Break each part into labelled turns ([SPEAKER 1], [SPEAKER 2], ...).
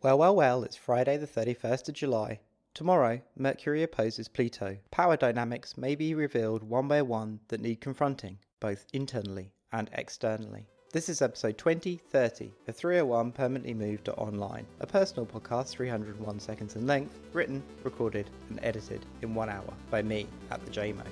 [SPEAKER 1] Well, it's Friday the 31st of July. Tomorrow, Mercury opposes Pluto. Power dynamics may be revealed one by one that need confronting, both internally and externally. This is episode 2030 of 301 Permanently Moved to Online, a personal podcast 301 seconds in length, written, recorded and edited in 1 hour by me at the JMO.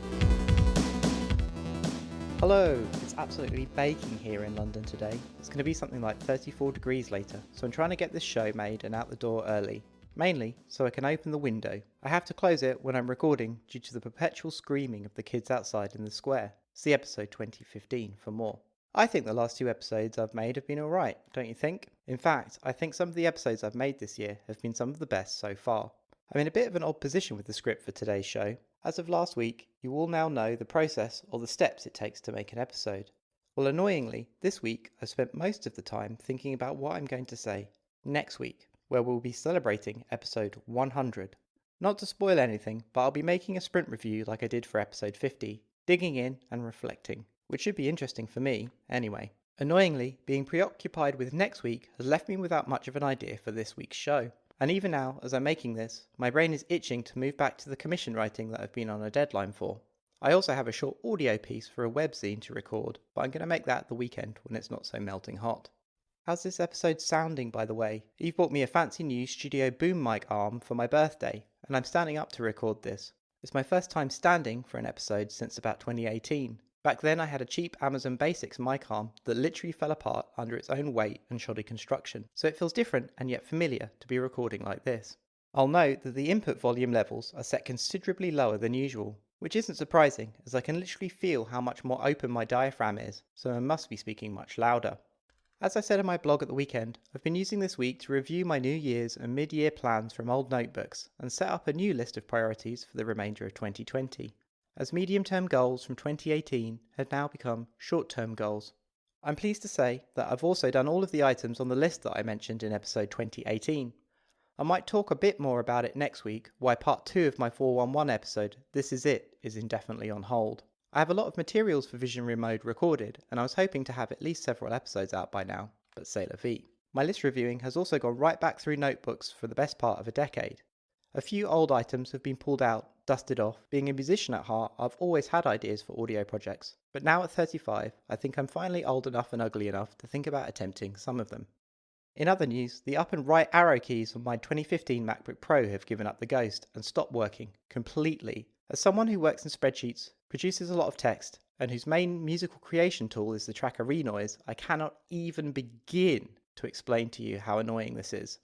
[SPEAKER 1] Hello, it's absolutely baking here in London today. It's going to be something like 34 degrees later, so I'm trying to get this show made and out the door early. Mainly so I can open the window. I have to close it when I'm recording due to the perpetual screaming of the kids outside in the square. See episode 2015 for more. I think the last two episodes I've made have been alright, don't you think? In fact, I think some of the episodes I've made this year have been some of the best so far. I'm in a bit of an odd position with the script for today's show. As of last week, you all now know the process or the steps it takes to make an episode. Well, annoyingly, this week I've spent most of the time thinking about what I'm going to say next week, where we'll be celebrating episode 100. Not to spoil anything, but I'll be making a sprint review like I did for episode 50, digging in and reflecting, which should be interesting for me, anyway. Annoyingly, being preoccupied with next week has left me without much of an idea for this week's show. And even now, as I'm making this, my brain is itching to move back to the commission writing that I've been on a deadline for. I also have a short audio piece for a webzine to record, but I'm going to make that the weekend when it's not so melting hot. How's this episode sounding, by the way? Eve bought me a fancy new studio boom mic arm for my birthday, and I'm standing up to record this. It's my first time standing for an episode since about 2018. Back then I had a cheap Amazon Basics mic arm that literally fell apart under its own weight and shoddy construction, so it feels different and yet familiar to be recording like this. I'll note that the input volume levels are set considerably lower than usual, which isn't surprising as I can literally feel how much more open my diaphragm is, so I must be speaking much louder. As I said in my blog at the weekend, I've been using this week to review my New Year's and mid-year plans from old notebooks and set up a new list of priorities for the remainder of 2020. As medium-term goals from 2018 had now become short-term goals. I'm pleased to say that I've also done all of the items on the list that I mentioned in episode 2018. I might talk a bit more about it next week, why part 2 of my 411 episode, This Is It, is indefinitely on hold. I have a lot of materials for Visionary Mode recorded, and I was hoping to have at least several episodes out by now, but c'est la vie. My list reviewing has also gone right back through notebooks for the best part of a decade. A few old items have been pulled out, dusted off. Being a musician at heart, I've always had ideas for audio projects. But now at 35, I think I'm finally old enough and ugly enough to think about attempting some of them. In other news, the up and right arrow keys on my 2015 MacBook Pro have given up the ghost and stopped working completely. As someone who works in spreadsheets, produces a lot of text, and whose main musical creation tool is the tracker Renoise, I cannot even begin to explain to you how annoying this is.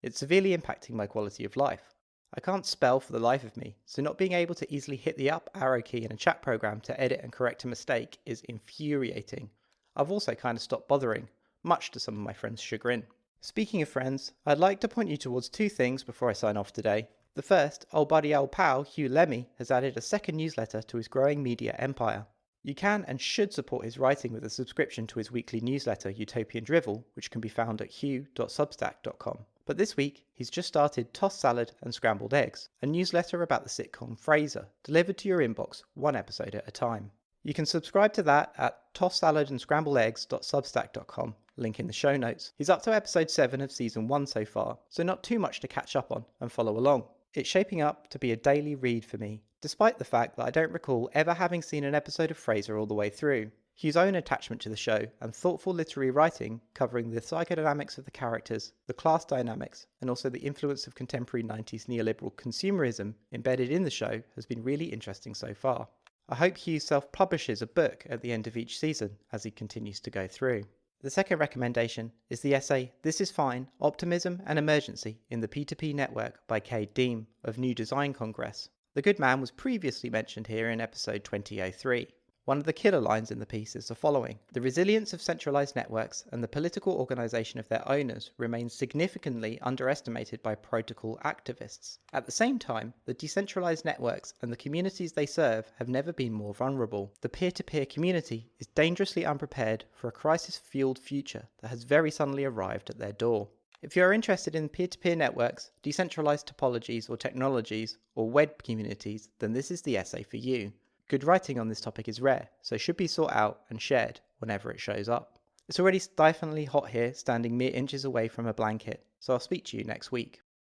[SPEAKER 1] It's severely impacting my quality of life. I can't spell for the life of me, so not being able to easily hit the up arrow key in a chat program to edit and correct a mistake is infuriating. I've also kind of stopped bothering, much to some of my friends' chagrin. Speaking of friends, I'd like to point you towards two things before I sign off today. The first, old buddy old pal Hugh Lemmy has added a second newsletter to his growing media empire. You can and should support his writing with a subscription to his weekly newsletter Utopian Drivel, which can be found at hugh.substack.com. But this week, he's just started Tossed Salad and Scrambled Eggs, a newsletter about the sitcom Frasier, delivered to your inbox one episode at a time. You can subscribe to that at tossedsaladandScrambledEggs.substack.com, link in the show notes. He's up to episode 7 of season 1 so far, so not too much to catch up on and follow along. It's shaping up to be a daily read for me, despite the fact that I don't recall ever having seen an episode of Frasier all the way through. Hugh's own attachment to the show and thoughtful literary writing covering the psychodynamics of the characters, the class dynamics, and also the influence of contemporary 90s neoliberal consumerism embedded in the show has been really interesting so far. I hope Hugh self-publishes a book at the end of each season as he continues to go through. The second recommendation is the essay This Is Fine, Optimism and Emergency in the P2P Network by Cade Deem of New Design Congress. The good man was previously mentioned here in episode 2003. One of the killer lines in the piece is the following: the resilience of centralized networks and the political organization of their owners remains significantly underestimated by protocol activists. At the same time, the decentralized networks and the communities they serve have never been more vulnerable. The peer-to-peer community is dangerously unprepared for a crisis-fueled future that has very suddenly arrived at their door. If you are interested in peer-to-peer networks, decentralized topologies or technologies, or web communities, then this is the essay for you. Good writing on this topic is rare, so should be sought out and shared whenever it shows up. It's already stiflingly hot here, standing mere inches away from a blanket, so I'll speak to you next week.